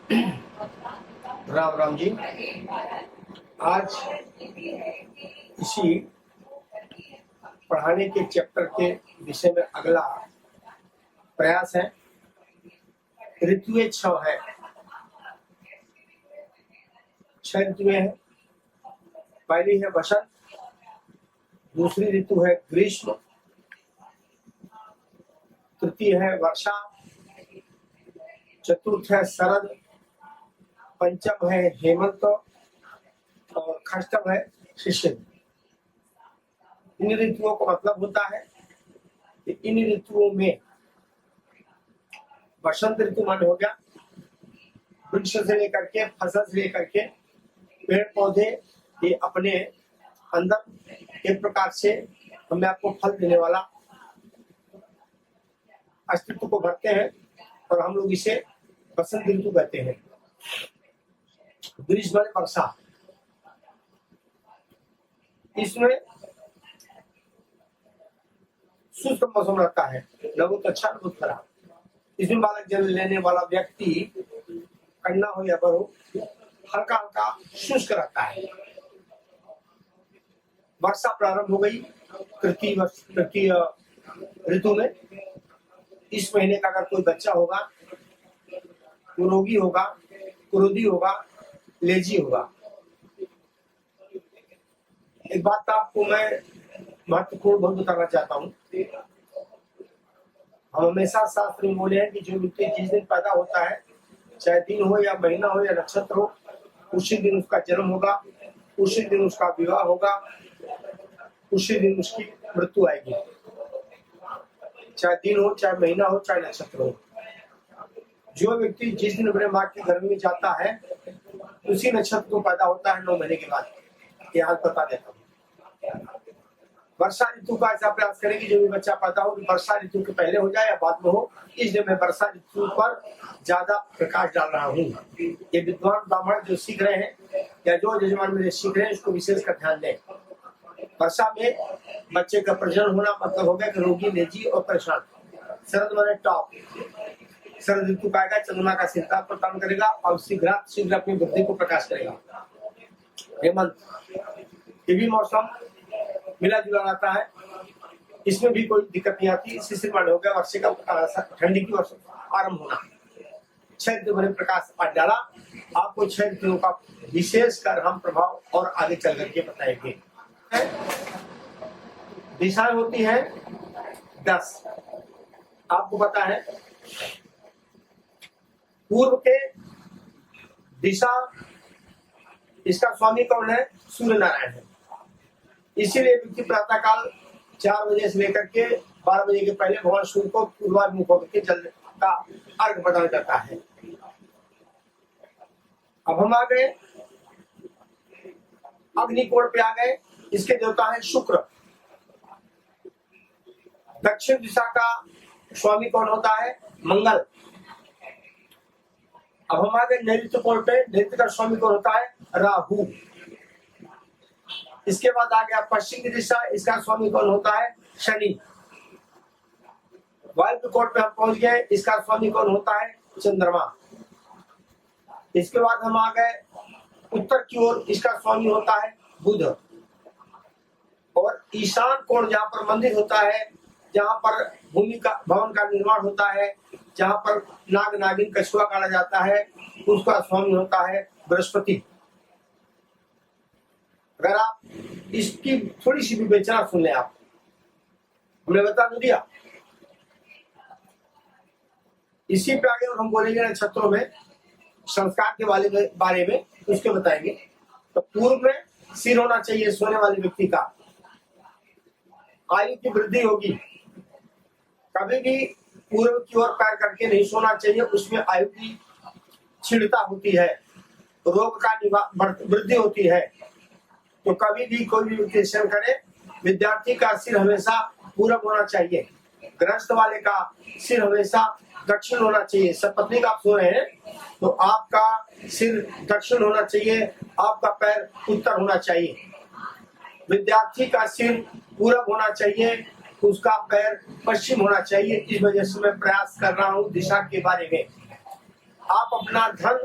राम राम जी। आज इसी पढ़ाने के चैप्टर के विषय में अगला प्रयास है। ऋतुएं 6 है, 6 ऋतुएं हैं। पहली है बसंत, दूसरी ऋतु है ग्रीष्म, तृतीय है वर्षा, चतुर्थ है शरद, पंचम है हेमंत और षष्ठम है शिशिर। इन ऋतुओं का मतलब होता है कि इन ऋतुओं में बसंत ऋतु मान हो गया, वृक्ष से लेकर के फसल से लेकर के पेड़ पौधे ये अपने अंदर एक प्रकार से हमें आपको फल देने वाला अस्तित्व को भरते हैं और हम लोग इसे बसंत ऋतु कहते हैं। ग्रीष्म वर्षा, इसमें शुष्क मौसम रहता है, न बहुत अच्छा न बहुत खराब। इसमें बालक जन्म लेने वाला व्यक्ति कन्या हो या बर हो, हल्का हल्का शुष्क रहता है। वर्षा प्रारंभ हो गई तृतीय ऋतु में। इस महीने का अगर कोई बच्चा होगा, रोगी होगा, क्रोधी होगा, लेजी होगा। एक बात आपको मैं महत्वपूर्ण बहुत बताना चाहता हूँ। हम हमेशा शास्त्र में बोले हैं कि जो व्यक्ति जिस दिन पैदा होता है, चाहे दिन हो या महीना हो या नक्षत्र हो, उसी दिन उसका जन्म होगा, उसी दिन उसका विवाह होगा, उसी दिन उसकी मृत्यु आएगी। चाहे दिन हो, चाहे महीना हो, चाहे नक्षत्र हो। जो व्यक्ति जिस दिन अपने माँ के गर्भ में जाता है, उसी नक्षत्र को पैदा होता है 9 महीने के बाद। ये हाल बता देता हूँ। वर्षा ऋतु का ऐसा प्रयास करें कि जो भी बच्चा पैदा हो वर्षा ऋतु के पहले हो जाए या बाद में हो। इसलिए मैं वर्षा ऋतु पर ज्यादा प्रकाश डाल रहा हूँ। ये विद्वान ब्राह्मण जो सीख रहे हैं या जो यजमान मेरे सीख रहे हैं, उसको विशेष कर ध्यान दें। वर्षा में बच्चे का प्रजनन होना मतलब हो गया कि रोगी, लेजी और परेशान। शरद माने टॉप, शरद ऋतु का आएगा, चंद्रमा का शीतल प्रदान करेगा और शीघ्र अपनी बुद्धि को प्रकाश करेगा। हेमंत, ये भी मौसम मिला जुला रहता है, इसमें भी कोई दिक्कत नहीं आती। शिशिर माने हो गया वर्षे का ठंडी की आरंभ होना। 6 ऋतु में प्रकाश आज डाला। आपको 6 ऋतुओं का विशेष कर हम प्रभाव और आगे चल करके बताएंगे। दिशाएं होती है 10। आपको पता है पूर्व के दिशा, इसका स्वामी कौन है? सूर्य नारायण है। इसीलिए व्यक्ति प्रातः काल 4 बजे से लेकर के 12 बजे के पहले भगवान सूर्य को पूर्वाभिमुख होकर के जल का अर्घ प्रदान करता है। अब हम आ गए अग्निकोण पे आ गए। इसके देवता है शुक्र। दक्षिण दिशा का स्वामी कौन होता है? मंगल। अब हम आ गए नैऋत्य कोण पे। नैऋत्य का स्वामी कौन होता है? राहु। इसके बाद आ गया पश्चिम की दिशा, इसका स्वामी कौन होता है? शनि। वायव्य कोण पे हम पहुंच गए, इसका स्वामी कौन होता है? चंद्रमा। इसके बाद हम आ गए उत्तर की ओर, इसका स्वामी होता है बुध। और ईशान कोण जहां पर मंदिर होता है, जहां पर भूमि का भवन का निर्माण होता है, जहां पर नाग नागिन कछुआ काटा जाता है, उसका स्वामी होता है बृहस्पति। अगर आप इसकी थोड़ी सी विवेचना सुन लें, आप हमने बता तो दिया। इसी पे आगे और हम बोलेंगे नक्षत्रों में संस्कार के बारे में उसके बताएंगे। तो पूर्व में सिर होना चाहिए सोने वाले व्यक्ति का। आयु की वृद्धि होगी। कभी भी पूर्व की ओर पैर करके नहीं सोना चाहिए, उसमें आयु की क्षीणता होती है, रोग का वृद्धि होती है। तो कभी भी कोई भी विश्लेषण करे, विद्यार्थी का सिर हमेशा पूरब होना चाहिए, गृहस्थ वाले का सिर हमेशा दक्षिण होना चाहिए। सपत्नी का आप सो रहे हैं तो आपका सिर दक्षिण होना चाहिए, आपका पैर उत्तर होना चाहिए। विद्यार्थी का सिर पूरब होना चाहिए, उसका पैर पश्चिम होना चाहिए। इस वजह से मैं प्रयास कर रहा हूँ दिशा के बारे में। आप अपना धन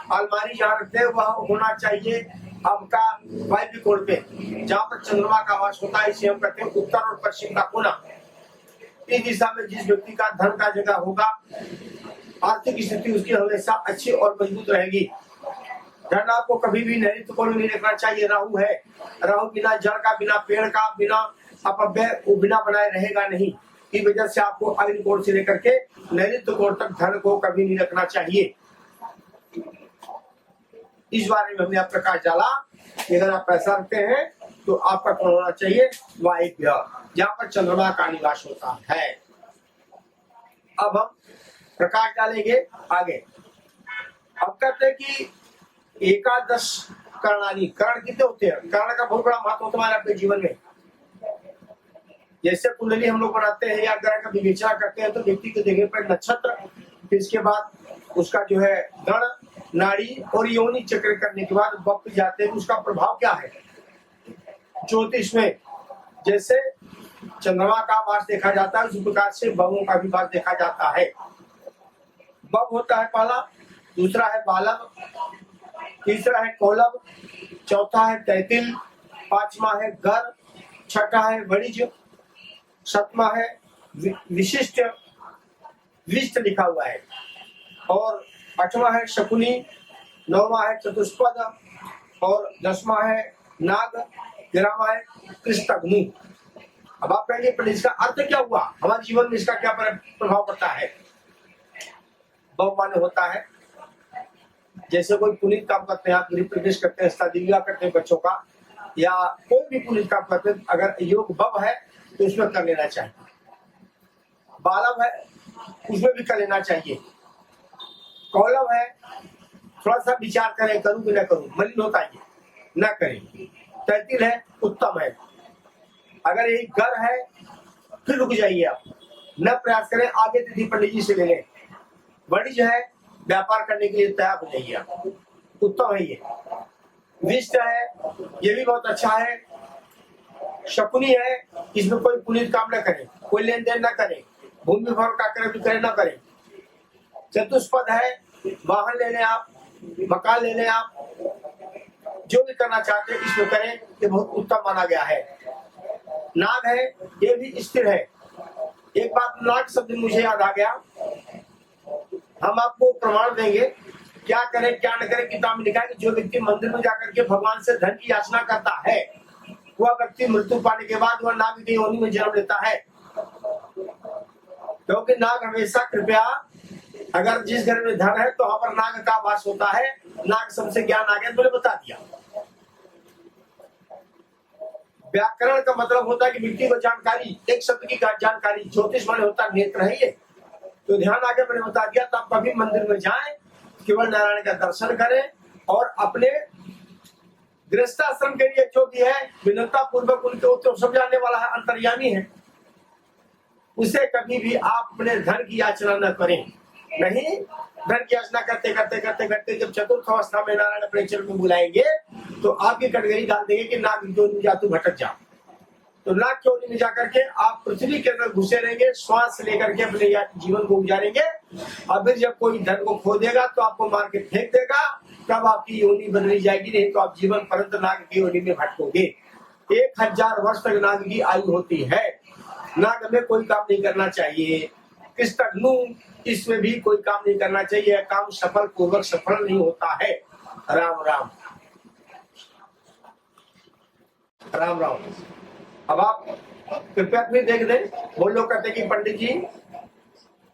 अलमारी जहाँ रखते हैं वह होना चाहिए आपका वायव्य कोण पे, जहाँ पर चंद्रमा का वास होता है। इसे हम कहते हैं उत्तर और पश्चिम का कोना। इस दिशा में जिस व्यक्ति का धन का जगह होगा, आर्थिक स्थिति उसकी हमेशा अच्छी और मजबूत रहेगी। धन आपको कभी भी नैऋत्य कोण में नहीं रखना चाहिए। राहु है, राहु बिना जड़ का, बिना पेड़ का, बिना अपव्यय, बिना बनाए रहेगा नहीं। इस वजह से आपको अग्नि कोण से लेकर के नैऋत्य कोण तक धन को कभी नहीं रखना चाहिए। इस बारे में हमने प्रकाश डाला कि अगर आप पैसा रखते हैं तो आपका कोण होना चाहिए वायव्य, जहाँ पर चंद्रमा का निवास होता है। अब हम प्रकाश डालेंगे आगे। अब कहते हैं कि एकादश कर्णानी, कर्ण कितने होते हैं? कर्ण का बहुत बड़ा महत्व होता है हमारे अपने जीवन में। जैसे कुंडली हम लोग बनाते हैं या ग्रह का विवेचना करते हैं तो व्यक्ति को देखने पर नक्षत्र, फिर इसके बाद उसका जो है गण, नाड़ी और योनि चक्र करने के बाद वक्त जाते हैं उसका प्रभाव क्या है ज्योतिष में। जैसे चंद्रमा का वास देखा जाता है उसी प्रकार से बवों का भी वास देखा जाता है। बव होता है पहला, दूसरा है बालव, तीसरा है कोलव, चौथा है तैतिल, पांचवा है गर, छठा है वणिज, सातवां है विशिष्ट, विशिष्ट लिखा हुआ है, और आठवां है शकुनी, नौवां है चतुष्पद और 10वां है नाग, 11वां है कृष्णग्नि। अब आप कहेंगे पर इसका अर्थ क्या हुआ, हमारे जीवन में इसका क्या प्रभाव पड़ता है? बव माने होता है जैसे कोई पुनीत काम करते हैं, आप गृह प्रवेश करते हैं, शादी विवाह करते हैं बच्चों का, या कोई भी पुनीत काम करते हैं, अगर योग बव है तो उसमें कर लेना चाहिए। बालव है उसमें भी कर लेना चाहिए। कौलव है थोड़ा सा विचार करें, करूं कि न करूं, मलिन होता है न करें। तैतिल है उत्तम है। अगर यही गर है फिर रुक जाइए, आप न प्रयास करें, आगे तिथि पंडित जी से ले लें। वणिज है व्यापार करने के लिए तैयार हो जाइए आप, उत्तम है ये। विष्ट है ये भी बहुत अच्छा है। शकुनी है इसमें कोई पुनीत काम न करें, कोई लेन देन न करें, भूमि विभाग का क्रय विक्रय न करें। चतुष्पद है वाहन ले लें आप, मकान ले लें आप, जो भी करना चाहते हैं इसमें करें, ये बहुत उत्तम माना गया है। नाग है ये भी स्थिर है। एक बात नाग शब्द मुझे याद आ गया, हम आपको प्रमाण देंगे क्या करें क्या न करें। किताब में लिखा है कि जो व्यक्ति मंदिर में जाकर के भगवान से धन की याचना करता है वह व्यक्ति मृत्यु पाने के बाद वह नाग की योनि में जन्म लेता है। क्योंकि नाग हमेशा, कृपया, अगर जिस घर में धन है तो वहां पर नाग का वास होता है। नाग सबसे ज्ञान आ गया, मैंने बता दिया। व्याकरण का मतलब होता है कि व्यक्ति को जानकारी, एक शब्द की जानकारी। ज्योतिष माने होता नेत्र है ये, तो ध्यान आ गया, मैंने बता दिया। तो आप कभी मंदिर में जाएं, केवल नारायण का दर्शन करें और अपने गृहस्थाश्रम के लिए जो भी है विनम्रता पूर्वक उनके उत्तर सब जानने वाला है, अंतर्यामी है, उसे कभी भी आप अपने धन की याचना न करें। नहीं, धन की याचना करते करते करते करते जब चतुर्थ अवस्था में नारायण अपने चरण में बुलाएंगे तो आपकी कटघरी डाल देंगे कि नाग योनि जा तू भटक जा। तो नाग की योनि में जाकर के आप पृथ्वी के अंदर घुसे रहेंगे, श्वास लेकर के अपने जीवन को गुजारेंगे। और फिर जब कोई धन को खो देगा तो आपको मार के फेंक देगा, तब आपकी योनि बदली जाएगी, नहीं तो आप जीवन पर्यंत नाग की योनि में भटकोगे। 1000 वर्ष तक नाग की आयु होती है। नाग में कोई काम नहीं करना चाहिए। कृष्णग्नु, इसमें भी कोई काम नहीं करना चाहिए। काम सफल पूर्वक सफल नहीं होता है। राम राम राम राम। अब आप कृपया भी देख दें, वो लोग कहते हैं कि पंडित जी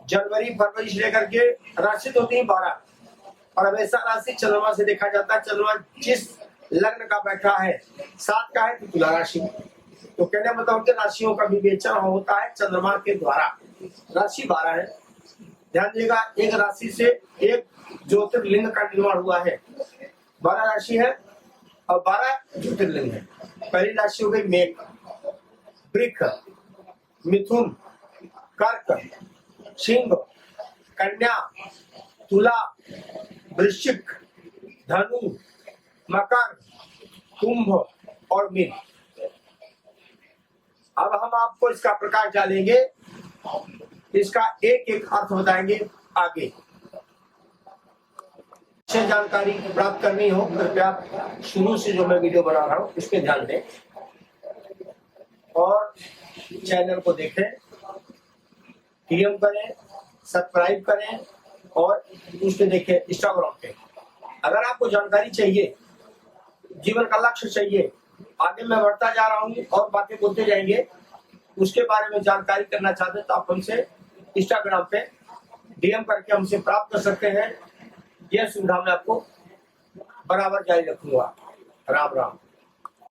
जनवरी फरवरी से लेकर के राशि तो होती है 12, और हमेशा राशि चंद्रमा से देखा जाता है। चंद्रमा जिस लग्न का बैठा है 7 का है तो तुला राशि, तो कहने मतलब कि राशियों का विवेचन होता है चंद्रमा के द्वारा। राशि 12 है, ध्यान दीजिएगा। एक राशि से एक ज्योतिर्लिंग का निर्माण हुआ है। 12 राशि है और 12 ज्योतिर्लिंग है। पहली राशि हो गई मेघ, वृक्ष, मिथुन, कर्क, सिंह, कन्या, तुला, वृश्चिक, धनु, मकर, कुंभ और मीन। अब हम आपको इसका प्रकाश डालेंगे, इसका एक एक अर्थ बताएंगे आगे। से जानकारी प्राप्त करनी हो कृपया शुरू से जो मैं वीडियो बना रहा हूँ उस पर ध्यान दें और चैनल को देखें, डीएम करें, सब्सक्राइब करें और उस पे देखें इंस्टाग्राम पे। अगर आपको जानकारी चाहिए, जीवन का लक्ष्य चाहिए, आगे मैं बढ़ता जा रहा हूँ और बातें बोलते जाएंगे, उसके बारे में जानकारी करना चाहते हैं तो आप हमसे इंस्टाग्राम पे डीएम करके हमसे प्राप्त कर सकते हैं। यह सुविधा मैं आपको बराबर जारी रखूंगा। राम राम।